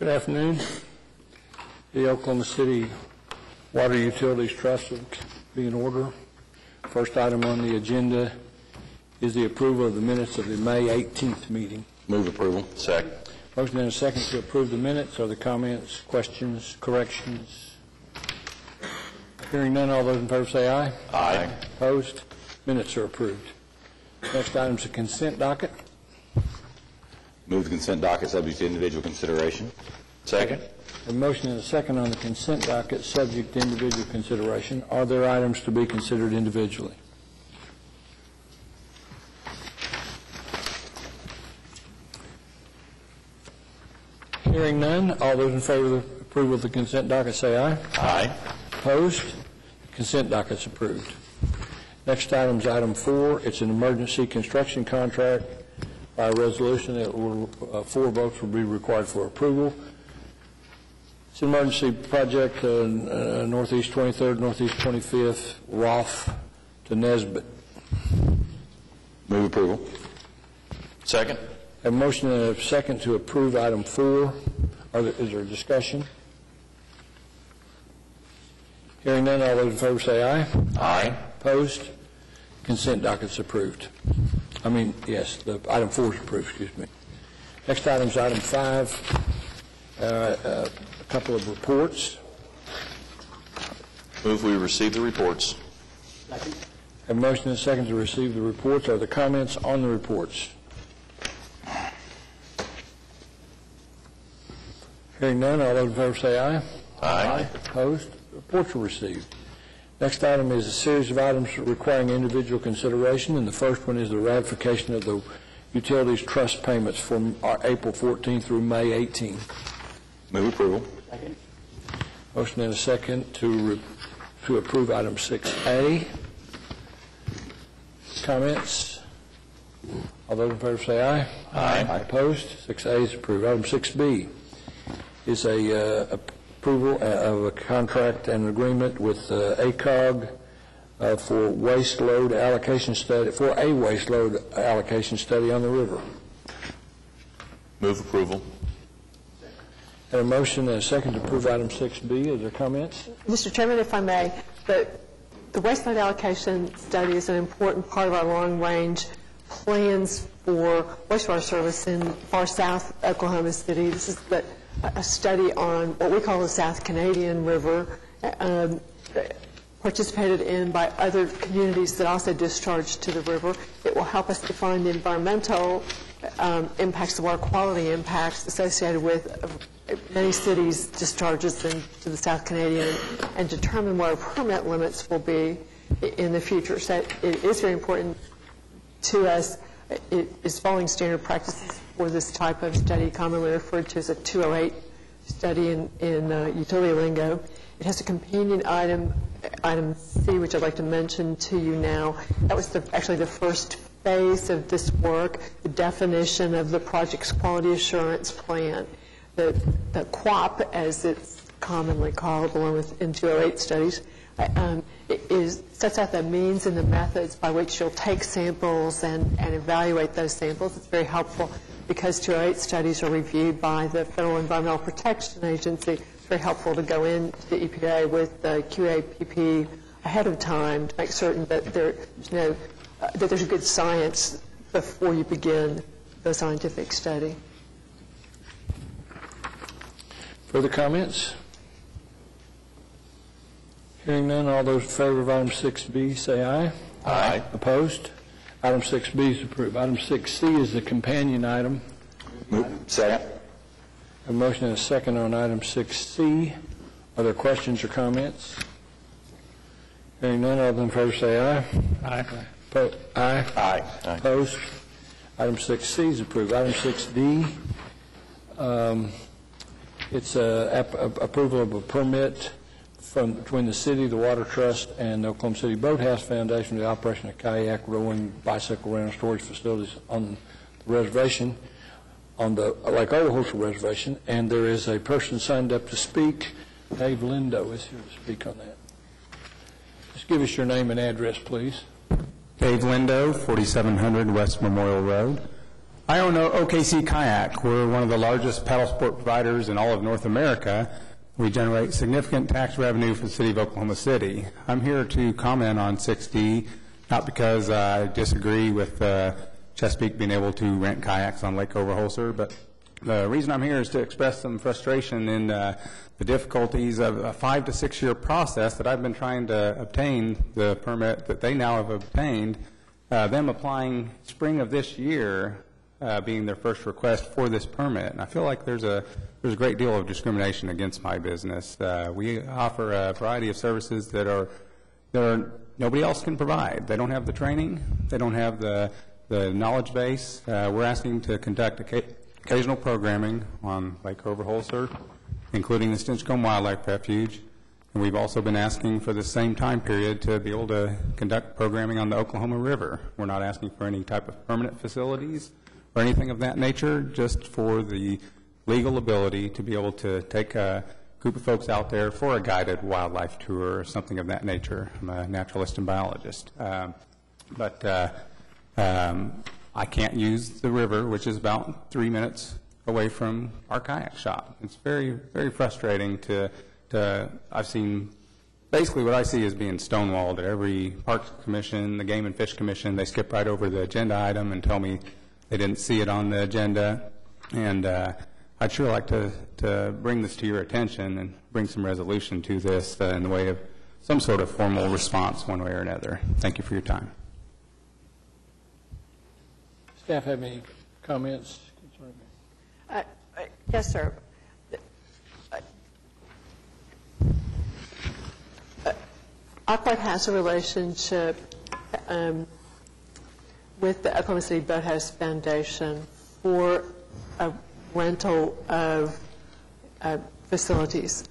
Good afternoon. The Oklahoma City Water Utilities Trust will be in order. First item on the agenda is the approval of the minutes of the May 18th meeting. Move approval. Second. Motion and a second to approve the minutes. Are there comments, questions, corrections? Hearing none, all those in favor say aye. Aye. Opposed? Minutes are approved. Next item is the consent docket. Move the consent docket subject to individual consideration. Second. A motion and a second on the consent docket subject to individual consideration. Are there items to be considered individually? Hearing none, all those in favor of the approval of the consent docket say aye. Aye. Opposed? Consent docket's approved. Next item is item 4. It's an emergency construction contract. By resolution, it will, 4 votes will be required for approval. It's an emergency project, Northeast 23rd, Northeast 25th, Roth to Nesbitt. Move approval. Second. A motion and a second to approve item 4. Is there discussion? Hearing none, all those in favor say aye. Aye. Opposed? Consent docket's approved. Yes, the item 4 is approved, excuse me. Next item is item 5, a couple of reports. Move we receive the reports. Second. A motion and a second to receive the reports. Are there comments on the reports? Hearing none, all those in favor say aye. Aye. Opposed? Reports are received. Next item is a series of items requiring individual consideration, and the first one is the ratification of the Utilities Trust payments from April 14 through May 18. Move approval. Second. Motion and a second to approve item 6A. Comments? All those in favor say aye. Aye. Opposed? 6A is approved. Item 6B is a approval of a contract and agreement with ACOG for waste load allocation study, for a waste load allocation study on the river. Move approval. And a motion and a second to approve item 6B. Is there comments? Mr. Chairman, if I may, the waste load allocation study is an important part of our long-range plans for wastewater service in far south Oklahoma City. This is a study on what we call the South Canadian River, participated in by other communities that also discharge to the river. It will help us define the environmental impacts, the water quality impacts associated with many cities' discharges into the South Canadian, and determine what our permit limits will be in the future. So it is very important to us. It is following standard practices for this type of study, commonly referred to as a 208 study in utility lingo. It has a companion item, item C, which I'd like to mention to you now. That was actually the first phase of this work, the definition of the project's quality assurance plan. The QAP, as it's commonly called, along with in 208 studies, sets out the means and the methods by which you'll take samples and evaluate those samples. It's very helpful because 208 studies are reviewed by the Federal Environmental Protection Agency. It's very helpful to go into the EPA with the QAPP ahead of time to make certain that there's good science before you begin the scientific study. Further comments? Hearing none, all those in favor of item 6B say aye. Aye. Opposed? Item 6B is approved. Item 6C is the companion item. Move. Second. A motion and a second on item 6C. Are there questions or comments? Hearing none, all those in favor say aye. Aye. Aye. Aye. Opposed? Item 6C is approved. Item 6D, it's approval of a permit between the city, the Water Trust, and the Oklahoma City Boathouse Foundation for the operation of kayak, rowing, bicycle rental storage facilities on the reservation, on the Lake Oglethorpe Reservation. And there is a person signed up to speak. Dave Lindo is here to speak on that. Just give us your name and address, please. Dave Lindo, 4700 West Memorial Road. I own OKC Kayak. We're one of the largest paddle sport providers in all of North America. We generate significant tax revenue for the city of Oklahoma City. I'm here to comment on 6D, not because I disagree with Chesapeake being able to rent kayaks on Lake Overholser, but the reason I'm here is to express some frustration in the difficulties of a 5 to 6 year process that I've been trying to obtain the permit that they now have obtained, them applying spring of this year being their first request for this permit. And I feel like there's a great deal of discrimination against my business. We offer a variety of services that nobody else can provide. They don't have the training. They don't have the knowledge base. We're asking to conduct occasional programming on Lake Overholser, including the Stinchcombe Wildlife Refuge. And we've also been asking for the same time period to be able to conduct programming on the Oklahoma River. We're not asking for any type of permanent facilities or anything of that nature, just for the legal ability to be able to take a group of folks out there for a guided wildlife tour or something of that nature. I'm a naturalist and biologist. But I can't use the river, which is about 3 minutes away from our kayak shop. It's very, very frustrating I've seen, basically what I see is being stonewalled at every Parks Commission, the Game and Fish Commission. They skip right over the agenda item and tell me they didn't see it on the agenda. And I'd sure like to bring this to your attention and bring some resolution to this in the way of some sort of formal response one way or another. Thank you for your time. Staff have any comments? Yes, sir. Aquat has a relationship with the Oklahoma City Boathouse Foundation for a rental of facilities.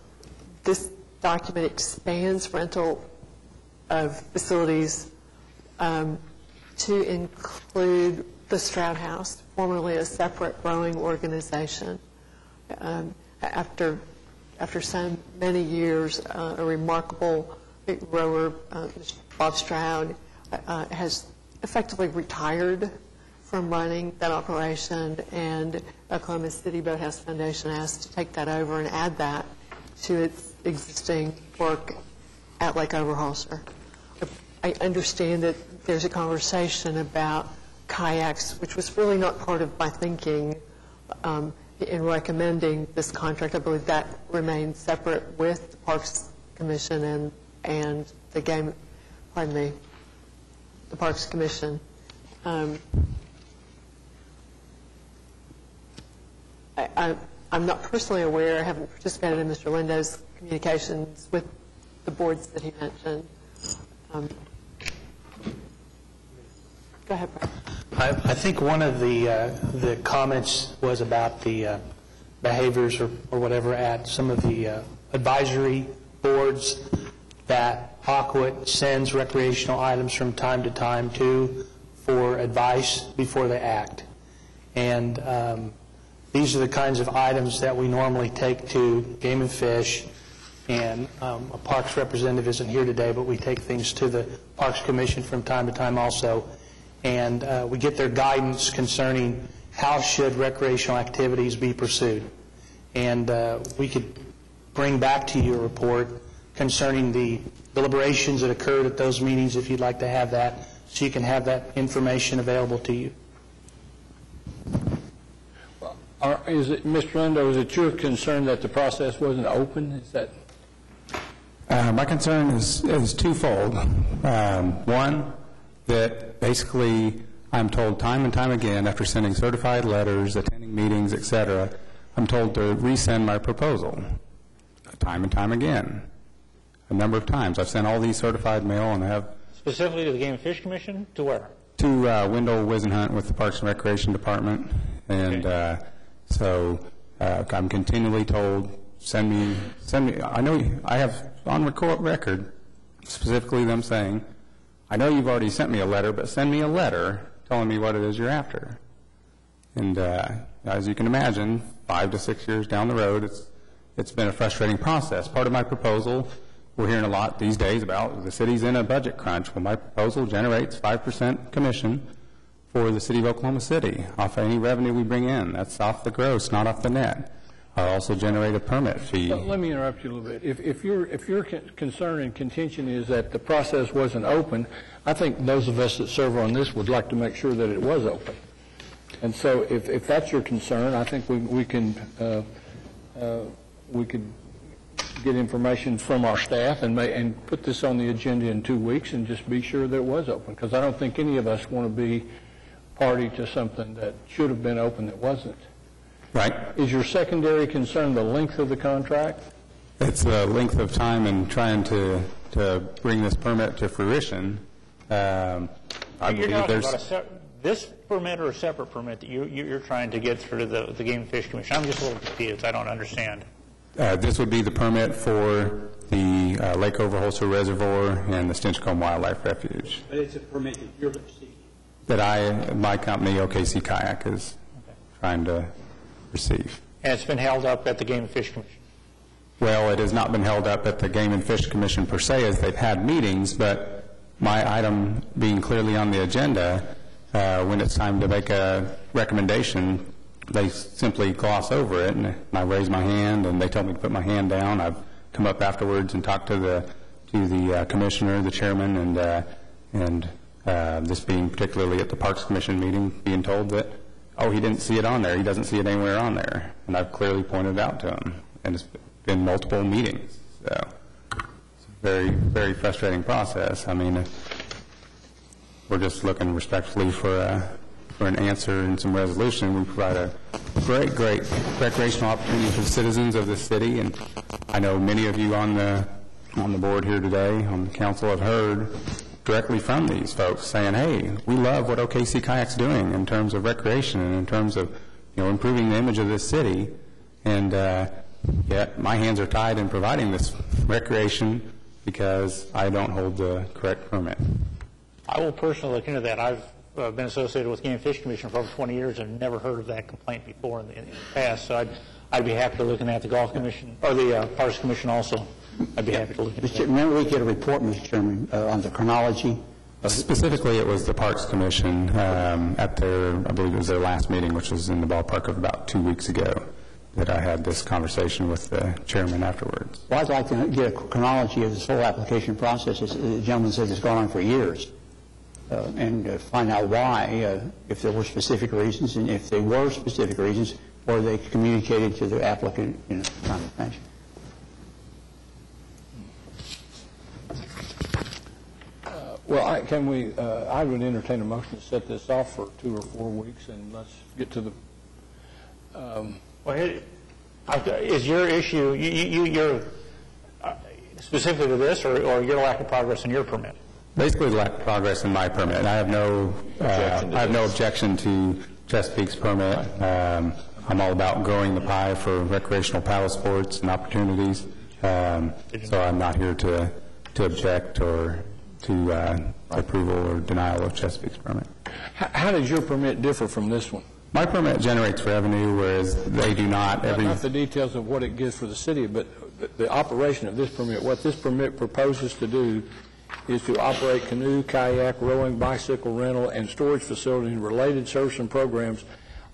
This document expands rental of facilities to include the Stroud House, formerly a separate rowing organization. After so many years, a remarkable rower, Bob Stroud, has effectively retired from running that operation, and Oklahoma City Boathouse Foundation asked to take that over and add that to its existing work at Lake Overholser. I understand that there's a conversation about kayaks, which was really not part of my thinking in recommending this contract. I believe that remains separate with the Parks Commission and the Parks Commission. I'm not personally aware, I haven't participated in Mr. Lindo's communications with the boards that he mentioned. Go ahead, Brad. I think one of the comments was about the behaviors or whatever at some of the advisory boards that Aquat sends recreational items from time to time to for advice before they act. And these are the kinds of items that we normally take to Game and Fish, and a Parks representative isn't here today, but we take things to the Parks Commission from time to time also. And we get their guidance concerning how should recreational activities be pursued. And we could bring back to you a report concerning the deliberations that occurred at those meetings if you'd like to have that, so you can have that information available to you. Is it, Mr. Lindo, is it your concern that the process wasn't open? Is that? My concern is twofold. One, that basically I'm told time and time again, after sending certified letters, attending meetings, etc., I'm told to resend my proposal time and time again. A number of times. I've sent all these certified mail, and I have... Specifically to the Game and Fish Commission? To where? To Wendell Wisenhunt with the Parks and Recreation Department. And so I'm continually told, send me. I know I have on record specifically them saying, I know you've already sent me a letter, but send me a letter telling me what it is you're after. And as you can imagine, 5 to 6 years down the road, it's been a frustrating process. Part of my proposal, we're hearing a lot these days about the city's in a budget crunch. Well, my proposal generates 5% commission for the city of Oklahoma City, off any revenue we bring in. That's off the gross, not off the net. I'll also generate a permit fee. Let me interrupt you a little bit. If your concern and contention is that the process wasn't open, I think those of us that serve on this would like to make sure that it was open. And so if that's your concern, I think we could get information from our staff and put this on the agenda in 2 weeks and just be sure that it was open, because I don't think any of us want to be party to something that should have been open that wasn't. Right. Is your secondary concern the length of the contract? It's the length of time in trying to bring this permit to fruition. I You're believe talking there's... about this permit or a separate permit that you're trying to get through the Game and Fish Commission? I'm just a little confused. I don't understand. This would be the permit for the Lake Overholser Reservoir and the Stinchcombe Wildlife Refuge. But it's a permit that you're seeking. That my company, OKC Kayak, is trying to receive. And it's been held up at the Game and Fish Commission? Well, it has not been held up at the Game and Fish Commission per se, as they've had meetings, but my item being clearly on the agenda, when it's time to make a recommendation, they simply gloss over it, and I raise my hand, and they tell me to put my hand down. I've come up afterwards and talked to the commissioner, the chairman, and this being particularly at the Parks Commission meeting, being told that, oh, he didn't see it on there. He doesn't see it anywhere on there. And I've clearly pointed it out to him. And it's been multiple meetings. So it's a very, very frustrating process. I mean, we're just looking respectfully for an answer and some resolution. We provide a great, great recreational opportunity for the citizens of this city. And I know many of you on the board here today, on the council, have heard directly from these folks saying, hey, we love what OKC Kayak's doing in terms of recreation and in terms of improving the image of this city, and yet my hands are tied in providing this recreation because I don't hold the correct permit. I will personally look into that. I've been associated with Game and Fish Commission for over 20 years and never heard of that complaint before in the past, so I'd be happy to look into that. The Golf Commission, or the Parks Commission also. I'd be happy to look into that. Remember, we get a report, Mr. Chairman, on the chronology. Specifically, it was the Parks Commission at their, I believe it was their last meeting, which was in the ballpark of about 2 weeks ago, that I had this conversation with the chairman afterwards. Well, I'd like to get a chronology of this whole application process. The gentleman says it's gone on for years, and find out why, if there were specific reasons, and if there were specific reasons, or they communicated to the applicant in a timely fashion. Well, I would entertain a motion to set this off for 2 or 4 weeks, and let's get to the... Is your issue, you're specifically to this, or your lack of progress in your permit? Basically, lack of progress in my permit. I have no objection to Chesapeake's permit. I'm all about growing the pie for recreational paddle sports and opportunities. So I'm not here to object or to approval or denial of Chesapeake's permit. How does your permit differ from this one? My permit generates revenue, whereas they do not. Not the details of what it gives for the city, but the operation of this permit. What this permit proposes to do is to operate canoe, kayak, rowing, bicycle rental, and storage facilities and related service and programs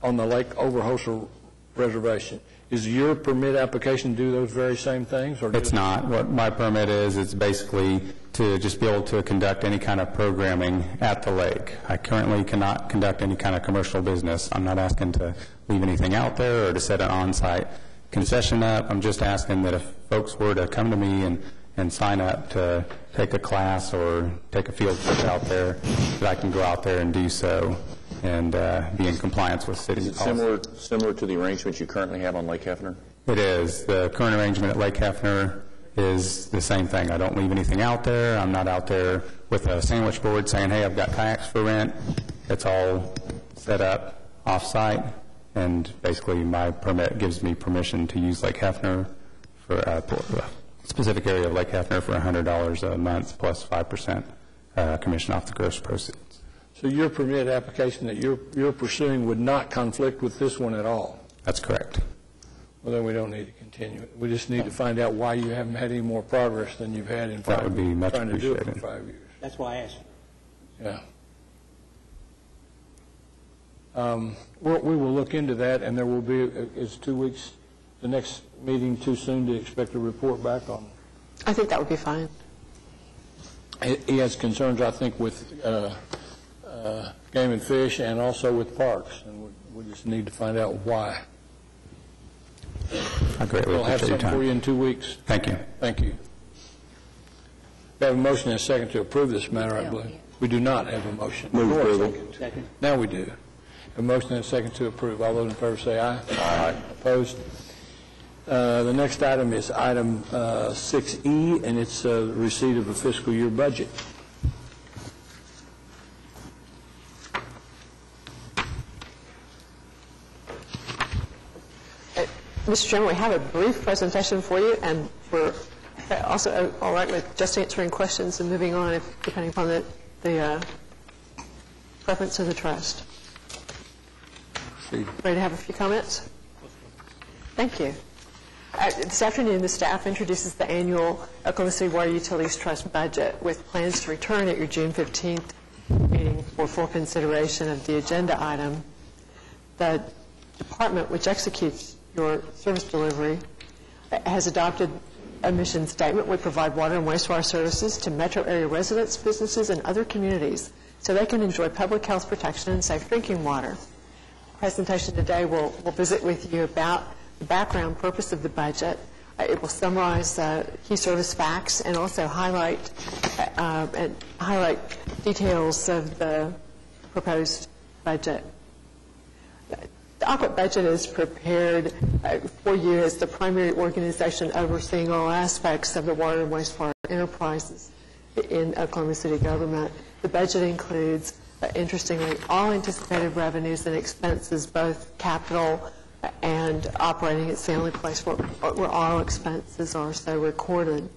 on the Lake Overholser Reservation. Is your permit application do those very same things? Or it's not. What my permit is, it's basically to just be able to conduct any kind of programming at the lake. I currently cannot conduct any kind of commercial business. I'm not asking to leave anything out there or to set an on-site concession up. I'm just asking that if folks were to come to me and sign up to take a class or take a field trip out there, that I can go out there and do so and be in compliance with city policy. Similar to the arrangements you currently have on Lake Hefner? It is. The current arrangement at Lake Hefner is the same thing. I don't leave anything out there. I'm not out there with a sandwich board saying, hey, I've got kayaks for rent. It's all set up off-site, and basically my permit gives me permission to use Lake Hefner for a specific area of Lake Hefner for $100 a month plus 5% commission off the gross proceeds. So your permit application that you're pursuing would not conflict with this one at all? That's correct. Well, then we don't need to continue it. We just need to find out why you haven't had any more progress than you've had in 5 years. That would be much trying to do it for appreciated. 5 years. That's why I asked. Yeah. We will look into that, and there will be, is 2 weeks, the next meeting too soon to expect a report back on? I think that would be fine. He has concerns, I think, with game and fish and also with parks, and we just need to find out why. I greatly We'll have appreciate your something for you time. in 2 weeks. Thank you. Thank you. We have a motion and a second to approve this matter, I believe. We do not have a motion. Move Nor a approval. second. Now we do. A motion and a second to approve. All those in favor say aye. Aye. Opposed? The next item is item 6E, and it's receipt of a fiscal year budget. Mr. Chairman, we have a brief presentation for you, and we're also all right with just answering questions and moving on, depending upon the preference of the trust. Ready to have a few comments? Thank you. This afternoon, the staff introduces the annual Oklahoma City Water Utilities Trust budget with plans to return at your June 15th meeting for full consideration of the agenda item. The department, which executes your service delivery, has adopted a mission statement. We provide water and wastewater services to metro area residents, businesses, and other communities so they can enjoy public health protection and safe drinking water. The presentation today will visit with you about the background purpose of the budget. It will summarize key service facts and also highlight details of the proposed budget. The Aquit budget is prepared for you as the primary organization overseeing all aspects of the water and wastewater enterprises in Oklahoma City government. The budget includes, interestingly, all anticipated revenues and expenses, both capital and operating. It's the only place where all expenses are so recorded.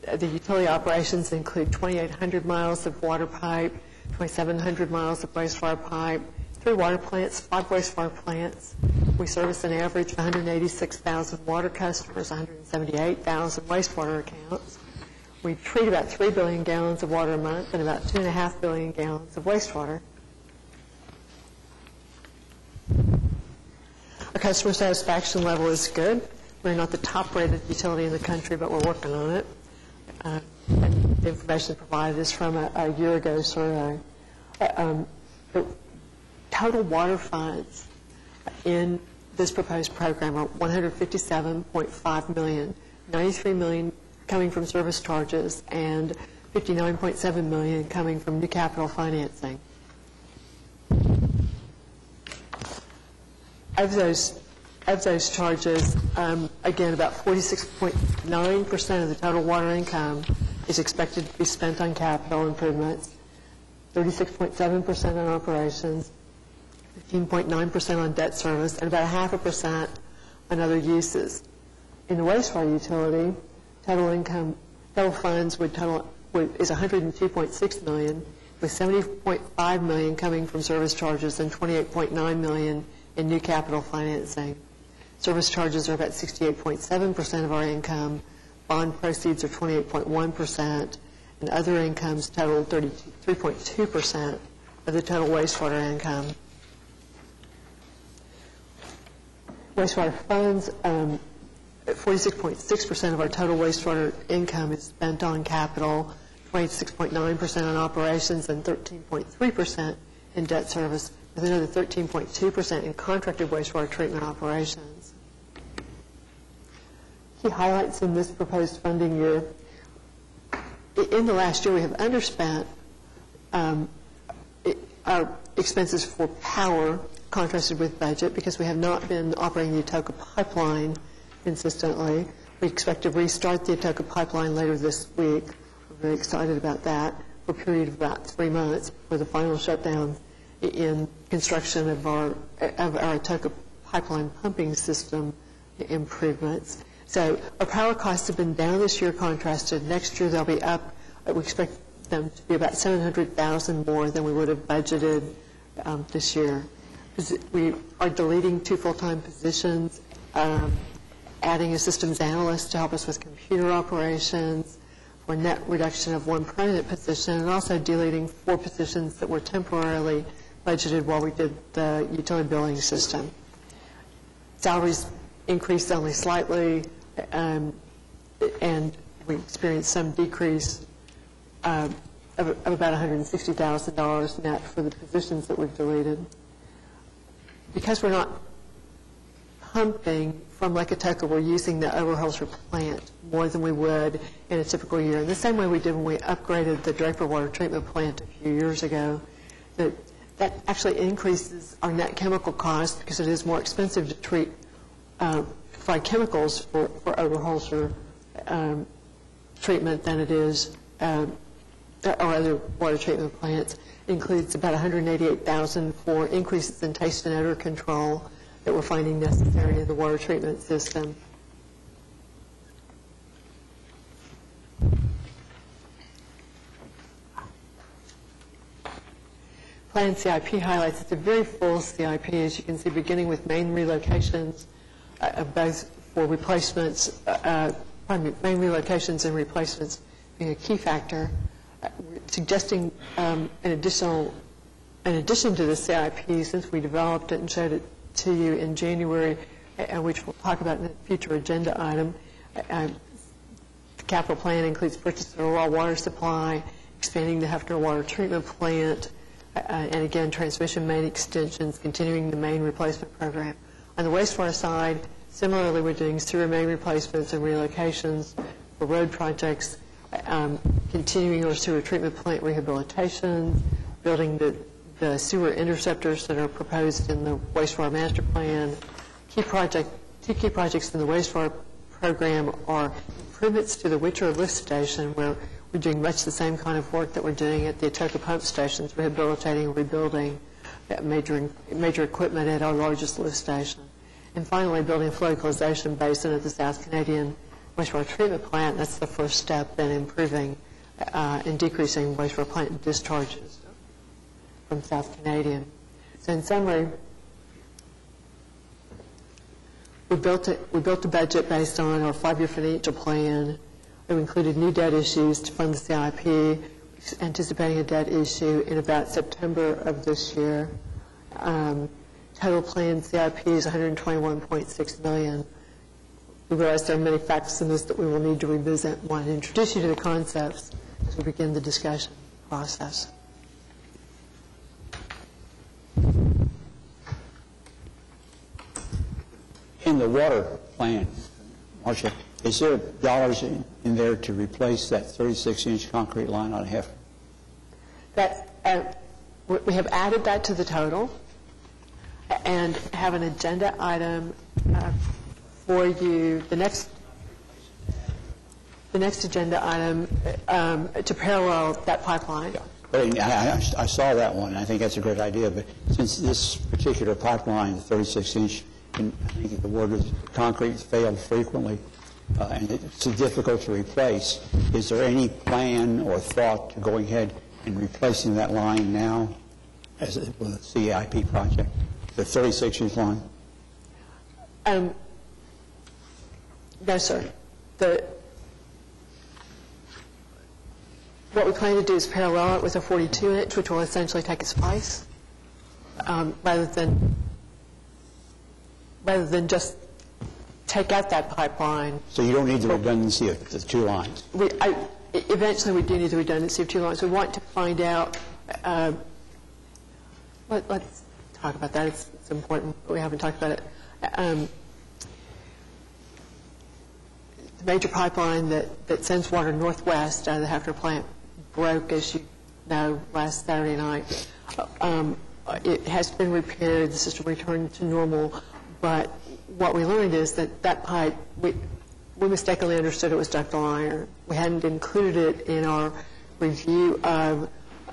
The utility operations include 2,800 miles of water pipe, 2,700 miles of wastewater pipe, 3 water plants, 5 wastewater plants. We service an average of 186,000 water customers, 178,000 wastewater accounts. We treat about 3 billion gallons of water a month and about 2.5 billion gallons of wastewater. Our customer satisfaction level is good. We're not the top-rated utility in the country, but we're working on it. And the information provided is from a year ago survey. The total water funds in this proposed program are $157.5 million, $93 million coming from service charges, and $59.7 million coming from new capital financing. Of those charges, again, about 46.9% of the total water income is expected to be spent on capital improvements, 36.7% on operations, 15.9% on debt service, and about 0.5% on other uses. In the wastewater utility, total funds is $102.6 million, with $70.5 million coming from service charges and $28.9 million in new capital financing. Service charges are about 68.7% of our income, bond proceeds are 28.1%, and other incomes total 33.2% of the total wastewater income. Wastewater funds, 46.6% of our total wastewater income is spent on capital, 26.9% on operations, and 13.3% in debt service, with another 13.2% in contracted wastewater treatment operations. Key highlights in this proposed funding year. In the last year, we have underspent our expenses for power contrasted with budget because we have not been operating the Atoka pipeline consistently. We expect to restart the Atoka pipeline later this week. We're very excited about that for a period of about 3 months for the final shutdown in construction of our Atoka pipeline pumping system improvements. So our power costs have been down this year contrasted. Next year they'll be up. We expect them to be about $700,000 more than we would have budgeted this year. We are deleting 2 full-time positions, adding a systems analyst to help us with computer operations, for net reduction of 1 permanent position, and also deleting 4 positions that were temporarily budgeted while we did the utility billing system. Salaries increased only slightly, and we experienced some decrease of about $160,000 net for the positions that we've deleted. Because we're not pumping from Lake Atoka, we're using the Oberholzer plant more than we would in a typical year. In the same way we did when we upgraded the Draper Water Treatment Plant a few years ago, that actually increases our net chemical cost because it is more expensive to provide chemicals for Oberholzer treatment than it is or other water treatment plants. It includes about $188,000 for increases in taste and odor control that we're finding necessary in the water treatment system. Plan CIP highlights, it's a very full CIP, as you can see, beginning with main relocations, both for replacements, main relocations and replacements being a key factor, suggesting in addition to the CIP, since we developed it and showed it to you in January, which we'll talk about in a future agenda item, the capital plan includes purchase of a raw water supply, expanding the Hefner Water Treatment Plant, and again, transmission main extensions, continuing the main replacement program. On the wastewater side, similarly, we're doing sewer main replacements and relocations for road projects, continuing our sewer treatment plant rehabilitation, building the sewer interceptors that are proposed in the wastewater master plan. Two key projects in the wastewater program are improvements to the Witcher lift station, where we're doing much the same kind of work that we're doing at the Atoka pump stations, rehabilitating and rebuilding major equipment at our largest lift station. And finally, building a flow equalization basin at the South Canadian wastewater treatment plant. That's the first step in improving and decreasing wastewater plant discharges from South Canadian. So in summary, we built a budget based on our 5-year financial plan. We included new debt issues to fund the CIP, anticipating a debt issue in about September of this year. Total planned CIP is $121.6 million. We realize there are many facts in this that we will need to revisit and want to introduce you to the concepts as we begin the discussion process. In the water plan, Marcia, is there dollars in there to replace that 36-inch concrete line on Hefner? We have added that to the total and have an agenda item for you. The next agenda item to parallel that pipeline. I saw that one, and I think that's a great idea. But since this particular pipeline, the 36-inch, and I think the word is concrete, failed frequently, and it's difficult to replace, is there any plan or thought to going ahead and replacing that line now as a CIP project, the 36-inch line? No, sir. What we plan to do is parallel it with a 42-inch, which will essentially take its place, rather than just take out that pipeline. So you don't need the redundancy of the two lines? Eventually we do need the redundancy of two lines. We want to find out, let's talk about that. It's important, but we haven't talked about it. The major pipeline that sends water northwest out of the Hefner plant broke, as you know, last Saturday night. It has been repaired. The system returned to normal. But what we learned is that pipe, we mistakenly understood it was ductile iron. We hadn't included it in our review of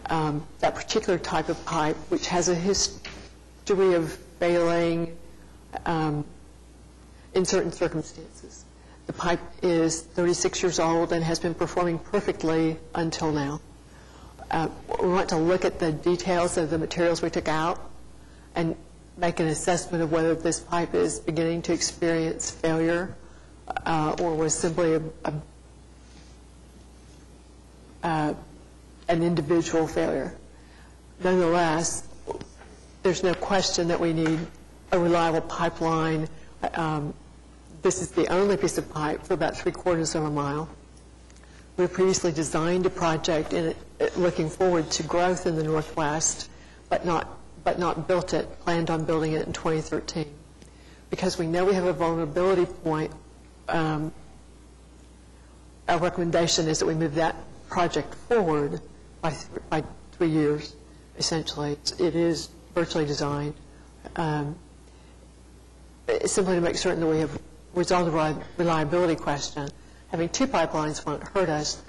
that particular type of pipe, which has a history of failing in certain circumstances. The pipe is 36 years old and has been performing perfectly until now. We want to look at the details of the materials we took out and make an assessment of whether this pipe is beginning to experience failure or was simply an individual failure. Nonetheless, there's no question that we need a reliable pipeline. This is the only piece of pipe for about 3/4 of a mile. We previously designed a project in it, looking forward to growth in the Northwest, but not built it, planned on building it in 2013. Because we know we have a vulnerability point, our recommendation is that we move that project forward by 3 years, essentially. It is virtually designed, simply to make certain that we have resolved the reliability question. Having 2 pipelines won't hurt us.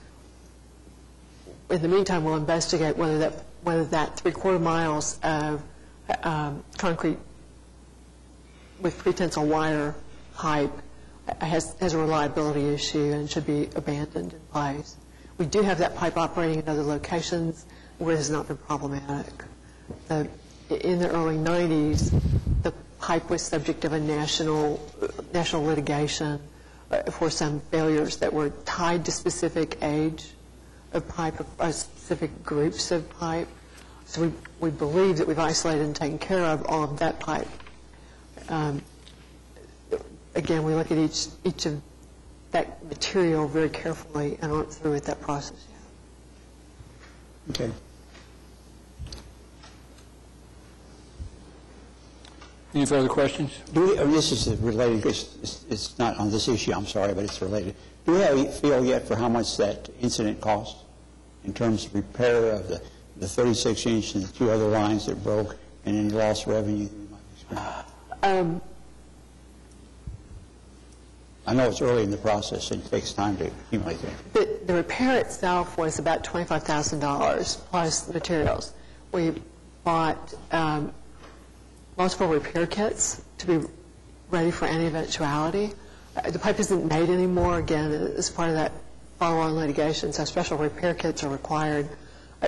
In the meantime, we'll investigate whether that 3/4 miles of concrete with pre-tensile wire pipe has a reliability issue and should be abandoned in place. We do have that pipe operating in other locations where it has not been problematic. In the early 90s, the pipe was subject of a national litigation for some failures that were tied to specific age of pipe, or specific groups of pipe. So we believe that we've isolated and taken care of all of that pipe. Again, we look at each of that material very carefully and aren't through with that process yet. Okay. Any further questions? This is related, it's not on this issue, I'm sorry, but it's related. Do we have a feel yet for how much that incident cost in terms of repair of the 36-inch and the 2 other lines that broke and any lost revenue that we might experience? I know it's early in the process and it takes time to accumulate that. The repair itself was about $25,000 plus materials. We bought multiple repair kits to be ready for any eventuality. The pipe isn't made anymore, again, as part of that follow-on litigation, so special repair kits are required.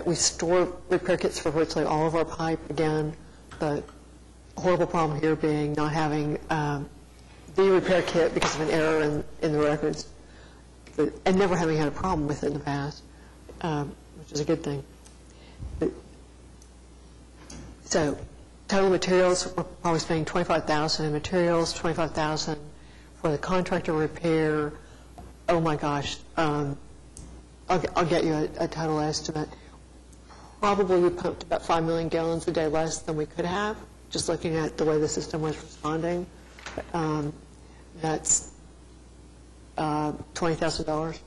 We store repair kits for virtually all of our pipe. Again, the horrible problem here being not having the repair kit because of an error in the records, and never having had a problem with it in the past, which is a good thing. So total materials, we're probably spending $25,000 in materials, $25,000 for the contractor repair. Oh my gosh, I'll get you a total estimate. Probably we pumped about 5 million gallons a day less than we could have, just looking at the way the system was responding. That's $20,000.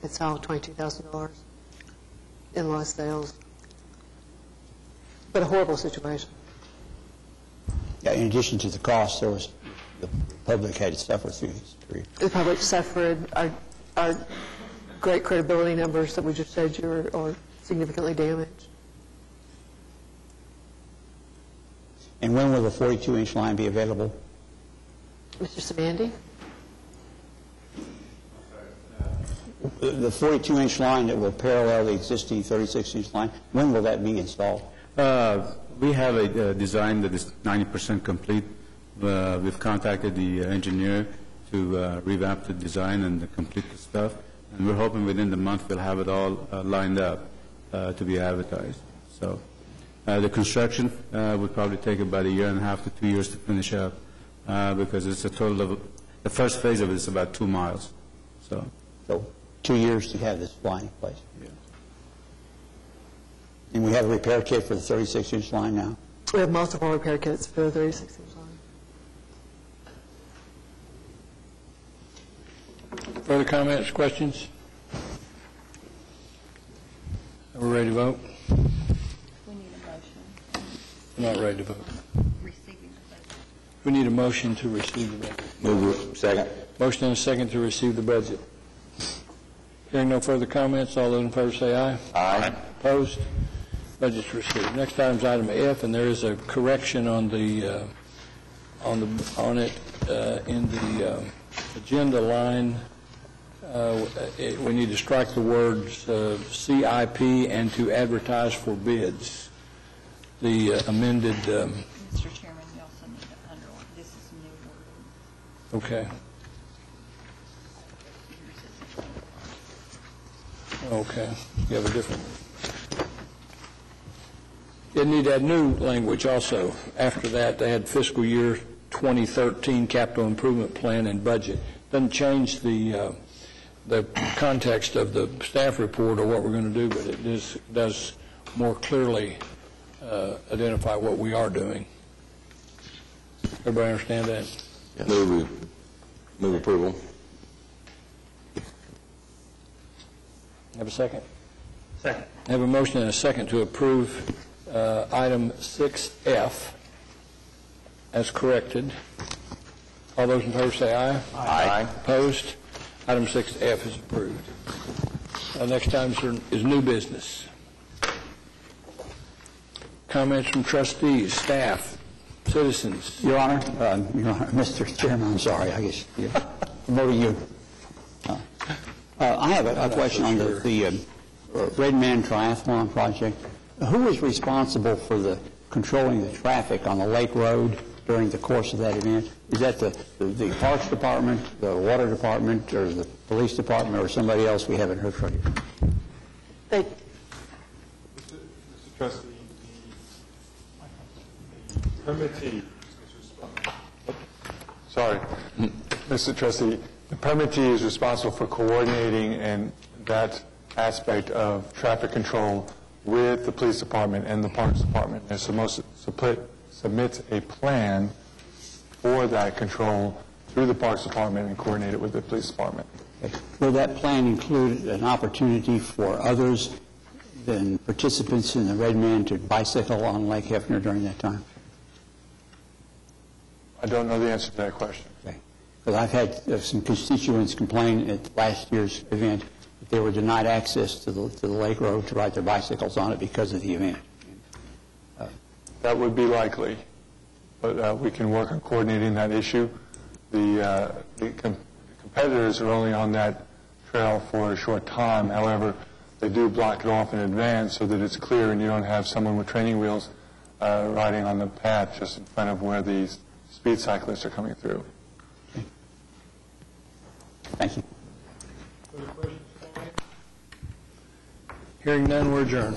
It's all $22,000 in lost sales. But a horrible situation. Yeah, in addition to the cost, the public had to suffer through this period. The public suffered. Our great credibility numbers that we just showed you are significantly damaged. And when will the 42-inch line be available? Mr. Samandi? The 42-inch line that will parallel the existing 36-inch line, when will that be installed? We have a design that is 90% complete. We've contacted the engineer to revamp the design and complete the stuff, and we're hoping within the month we'll have it all lined up to be advertised. So the construction would probably take about 1.5 to 2 years to finish up because it's a total of, the first phase of it is about 2 miles. So 2 years to have this line in place. yeah. And we have a repair kit for the 36-inch line now? We have multiple repair kits for the 36-inch line. Further comments, questions? Are we ready to vote? We need a motion. We're not ready to vote. Receiving the budget. We need a motion to receive the budget. Move it. Second. Motion and a second to receive the budget. Hearing no further comments, all those in favor say aye. Aye. Opposed? Budget's received. Next item is item F, and there is a correction on the on it in the agenda line. We need to strike the words CIP and to advertise for bids. The amended. Mr. Chairman, you also need to underline, this is new wording. Okay. Okay. You have a different. They need that new language also. After that, they had fiscal year 2013 capital improvement plan and budget. Doesn't change the context of the staff report or what we're going to do, but it does more clearly identify what we are doing. Everybody understand that? Yes. Move approval. Have a second? Second. Have a motion and a second to approve item 6F as corrected. All those in favor say aye. Aye. Opposed? Item 6F is approved. Next item is new business. Comments from trustees, staff, citizens. Your Honor, Mr. Chairman, I'm sorry, I guess promoting you. I have a question on the Red Man Triathlon project. Who is responsible for the controlling the traffic on the Lake Road during the course of that event? Is that the Parks Department, the Water Department, or the Police Department, or somebody else we haven't heard from? They, Mr. Trustee, the permittee Mr. Trustee, the permittee is responsible for coordinating and that aspect of traffic control with the Police Department and the Parks Department. They're supposed to submit a plan for that control through the Parks Department and coordinate it with the Police Department. Will that plan include an opportunity for others than participants in the Red Man to bicycle on Lake Hefner during that time? I don't know the answer to that question. Because I've had some constituents complain at last year's event that they were denied access to the Lake Road to ride their bicycles on it because of the event. That would be likely, but we can work on coordinating that issue. The competitors are only on that trail for a short time. However, they do block it off in advance so that it's clear and you don't have someone with training wheels riding on the path just in front of where these speed cyclists are coming through. Okay. Thank you. Hearing none, we're adjourned.